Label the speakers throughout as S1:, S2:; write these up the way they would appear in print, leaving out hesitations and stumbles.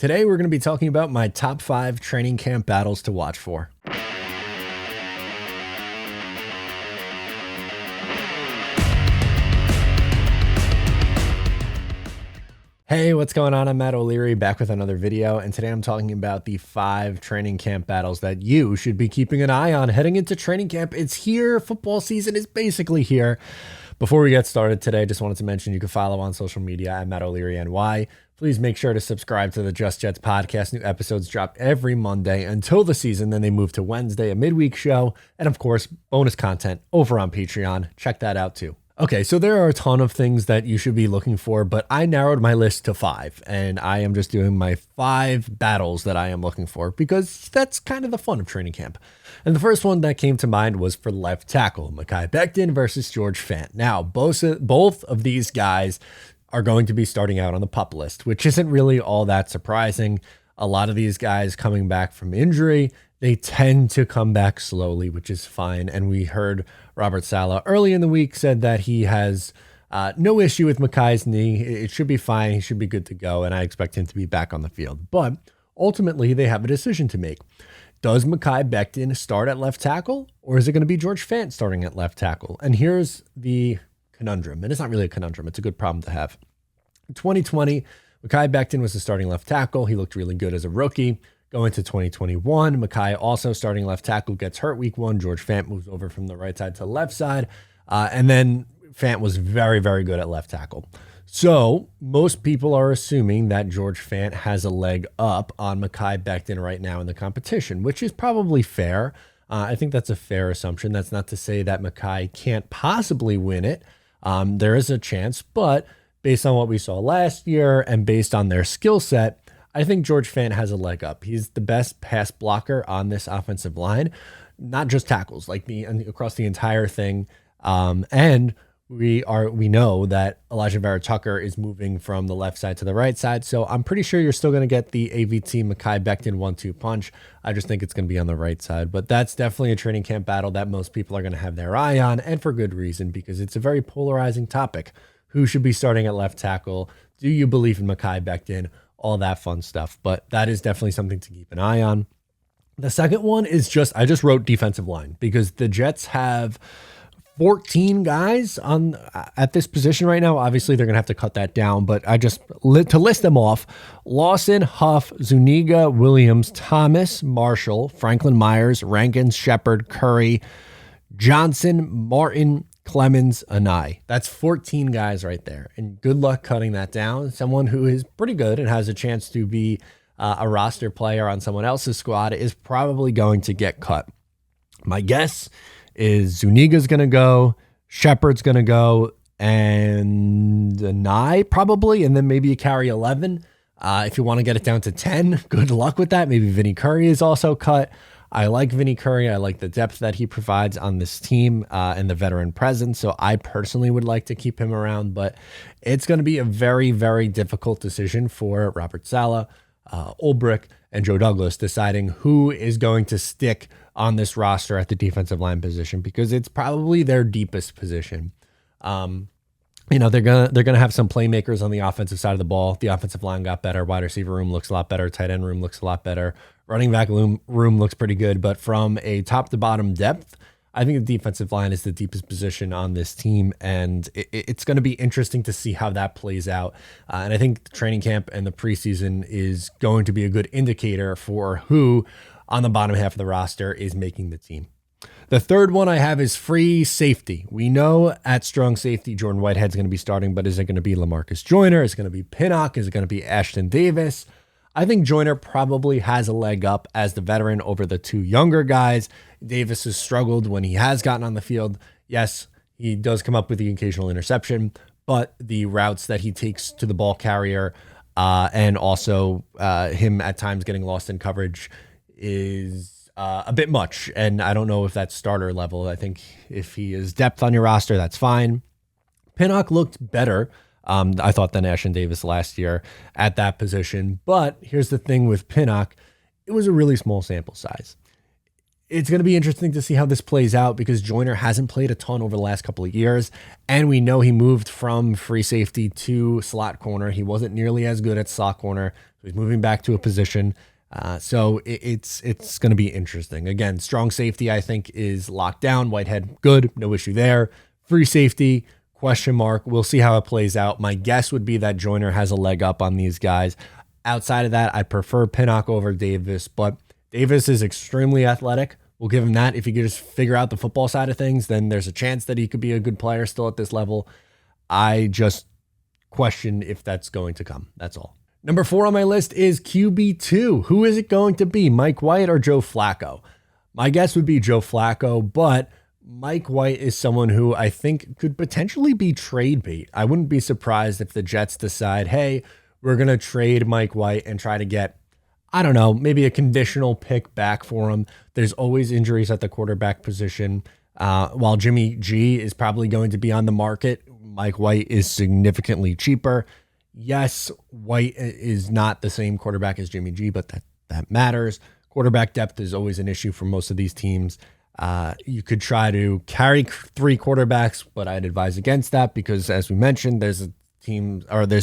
S1: Today we're going to be talking about my top 5 training camp battles to watch for. Hey, what's going on? I'm Matt O'Leary, back with another video, and today I'm talking about the 5 training camp battles that you should be keeping an eye on heading into training camp. It's here. Football season is basically here. Before we get started today, I just wanted to mention you can follow on social media at Matt O'Leary NY. Please make sure to subscribe to the Just Jets podcast. New episodes drop every Monday until the season. Then they move to Wednesday, a midweek show. And of course, bonus content over on Patreon. Check that out too. Okay, so there are a ton of things that you should be looking for, but I narrowed my list to 5, and I am just doing my 5 battles that I am looking for because that's kind of the fun of training camp. And the first one that came to mind was for left tackle, Mekhi Becton versus George Fant. Now, both of these guys are going to be starting out on the PUP list, which isn't really all that surprising. A lot of these guys coming back from injury, they tend to come back slowly, which is fine. And we heard Robert Saleh early in the week said that he has no issue with Mekhi's knee. It should be fine. He should be good to go. And I expect him to be back on the field. But ultimately, they have a decision to make. Does Mekhi Becton start at left tackle, or is it going to be George Fant starting at left tackle? And here's the conundrum. And it's not really a conundrum. It's a good problem to have. In 2020, Mekhi Becton was the starting left tackle. He looked really good as a rookie. Going to 2021, Mekhi also starting left tackle, gets hurt week 1. George Fant moves over from the right side to the left side. And then Fant was very, very good at left tackle. So most people are assuming that George Fant has a leg up on Mekhi Becton right now in the competition, which is probably fair. I think that's a fair assumption. That's not to say that Mekhi can't possibly win it. There is a chance, but based on what we saw last year and based on their skill set, I think George Fant has a leg up. He's the best pass blocker on this offensive line, not just tackles, like across the entire thing. And we know that Elijah Vera-Tucker is moving from the left side to the right side. So I'm pretty sure you're still going to get the AVT Mekhi Becton 1-2 punch. I just think it's going to be on the right side. But that's definitely a training camp battle that most people are going to have their eye on, and for good reason, because it's a very polarizing topic. Who should be starting at left tackle? Do you believe in Mekhi Becton? All that fun stuff. But that is definitely something to keep an eye on. The second one is I just wrote defensive line because the Jets have 14 guys at this position right now. Obviously, they're going to have to cut that down, but to list them off: Lawson, Huff, Zuniga, Williams, Thomas, Marshall, Franklin Myers, Rankins, Shepard, Curry, Johnson, Martin, Clemens, Anai. That's 14 guys right there. And good luck cutting that down. Someone who is pretty good and has a chance to be a roster player on someone else's squad is probably going to get cut. My guess is Zuniga's going to go, Shepard's going to go, and Anai probably, and then maybe you carry 11. If you want to get it down to 10, good luck with that. Maybe Vinny Curry is also cut. I like Vinny Curry. I like the depth that he provides on this team and the veteran presence. So I personally would like to keep him around, but it's going to be a very, very difficult decision for Robert Saleh, Ulbrich, and Joe Douglas deciding who is going to stick on this roster at the defensive line position, because it's probably their deepest position. They're gonna have some playmakers on the offensive side of the ball. The offensive line got better. Wide receiver room looks a lot better. Tight end room looks a lot better. Running back room looks pretty good. But from a top to bottom depth, I think the defensive line is the deepest position on this team, and it's going to be interesting to see how that plays out. And I think the training camp and the preseason is going to be a good indicator for who on the bottom half of the roster is making the team. The third one I have is free safety. We know at strong safety, Jordan Whitehead's going to be starting, but is it going to be LaMarcus Joyner? Is it going to be Pinnock? Is it going to be Ashton Davis? I think Joyner probably has a leg up as the veteran over the 2 younger guys. Davis has struggled when he has gotten on the field. Yes, he does come up with the occasional interception, but the routes that he takes to the ball carrier and also him at times getting lost in coverage is a bit much. And I don't know if that's starter level. I think if he is depth on your roster, that's fine. Pinnock looked better, I thought, than Ashton Davis last year at that position. But here's the thing with Pinnock. It was a really small sample size. it's going to be interesting to see how this plays out because Joyner hasn't played a ton over the last couple of years. And we know he moved from free safety to slot corner. He wasn't nearly as good at slot corner. So he's moving back to a position. So it's going to be interesting. Again, strong safety, I think, is locked down. Whitehead, good. No issue there. Free safety, question mark. We'll see how it plays out. My guess would be that Joyner has a leg up on these guys. Outside of that, I prefer Pinnock over Davis, but Davis is extremely athletic. We'll give him that. If he could just figure out the football side of things, then there's a chance that he could be a good player still at this level. I just question if that's going to come. That's all. Number 4 on my list is QB2. Who is it going to be, Mike White or Joe Flacco? My guess would be Joe Flacco, but Mike White is someone who I think could potentially be trade bait. I wouldn't be surprised if the Jets decide, hey, we're going to trade Mike White and try to get, I don't know, maybe a conditional pick back for him. There's always injuries at the quarterback position. While Jimmy G is probably going to be on the market, Mike White is significantly cheaper. Yes, White is not the same quarterback as Jimmy G, but that matters. Quarterback depth is always an issue for most of these teams. You could try to carry 3 quarterbacks, but I'd advise against that because, as we mentioned, there's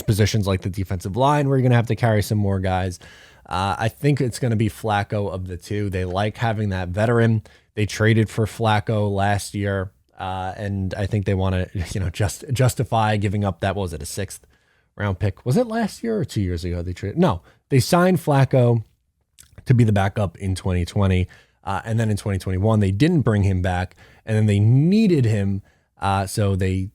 S1: positions like the defensive line where you're going to have to carry some more guys. I think it's going to be Flacco of the two. They like having that veteran. They traded for Flacco last year, and I think they want to, justify giving up that. What was it, a 6th round pick? Was it last year or 2 years ago they traded? No, they signed Flacco to be the backup in 2020, and then in 2021 they didn't bring him back, and then they needed him, so they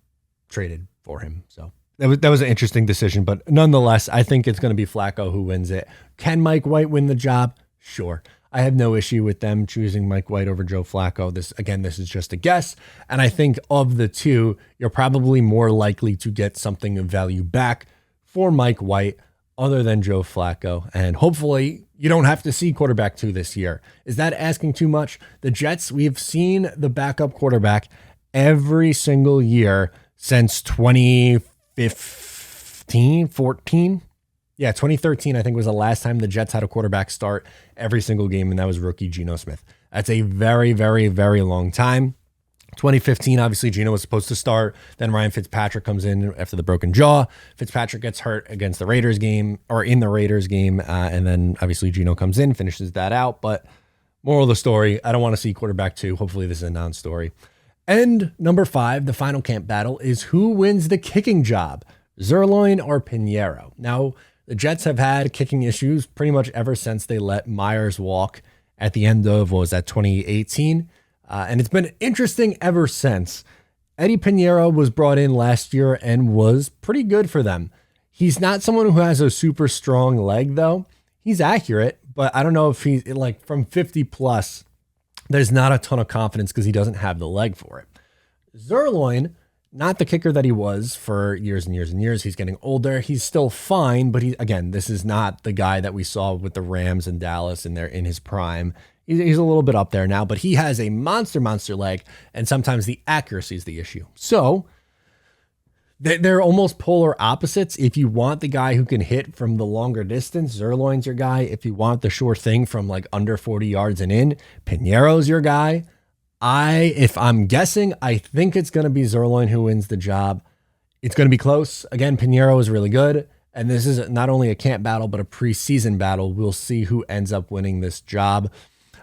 S1: traded for him. So that was an interesting decision, but nonetheless, I think it's going to be Flacco who wins it. Can Mike White win the job? Sure. I have no issue with them choosing Mike White over Joe Flacco. This is just a guess. And I think of the two, you're probably more likely to get something of value back for Mike White other than Joe Flacco. And hopefully you don't have to see quarterback 2 this year. Is that asking too much? The Jets, we've seen the backup quarterback every single year since 2015, 14. Yeah, 2013, I think, was the last time the Jets had a quarterback start every single game, and that was rookie Geno Smith. That's a very, very, very long time. 2015, obviously, Geno was supposed to start. Then Ryan Fitzpatrick comes in after the broken jaw. Fitzpatrick gets hurt against the Raiders game, or in the Raiders game, and then obviously Geno comes in, finishes that out. But moral of the story, I don't want to see quarterback 2. Hopefully this is a non-story. And number 5, the final camp battle, is who wins the kicking job, Zuerlein or Piñeiro? Now, the Jets have had kicking issues pretty much ever since they let Myers walk at the end of, 2018? And it's been interesting ever since. Eddie Piñeiro was brought in last year and was pretty good for them. He's not someone who has a super strong leg, though. He's accurate, but I don't know if he's from 50 plus, there's not a ton of confidence because he doesn't have the leg for it. Zuerlein, not the kicker that he was for years and years and years. He's getting older. He's still fine, but this is not the guy that we saw with the Rams and Dallas in his prime. He's a little bit up there now, but he has a monster leg, and sometimes the accuracy is the issue. So they're almost polar opposites. If you want the guy who can hit from the longer distance, Zuerlein's your guy. If you want the sure thing from under 40 yards and in, Piñeiro's your guy. If I'm guessing, I think it's going to be Zuerlein who wins the job. It's going to be close. Again, Piñeiro is really good. And this is not only a camp battle, but a preseason battle. We'll see who ends up winning this job.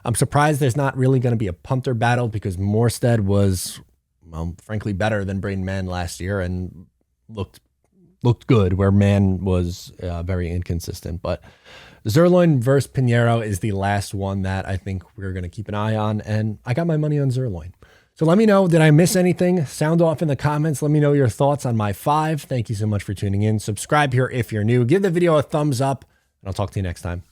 S1: I'm surprised there's not really going to be a punter battle because Morstead was, frankly, better than Braden Mann last year and looked good, where Mann was very inconsistent. But Zuerlein versus Piñeiro is the last one that I think we're going to keep an eye on, and I got my money on Zuerlein. So let me know, did I miss anything? Sound off in the comments. Let me know your thoughts on my 5. Thank you so much for tuning in. Subscribe here if you're new. Give the video a thumbs up, and I'll talk to you next time.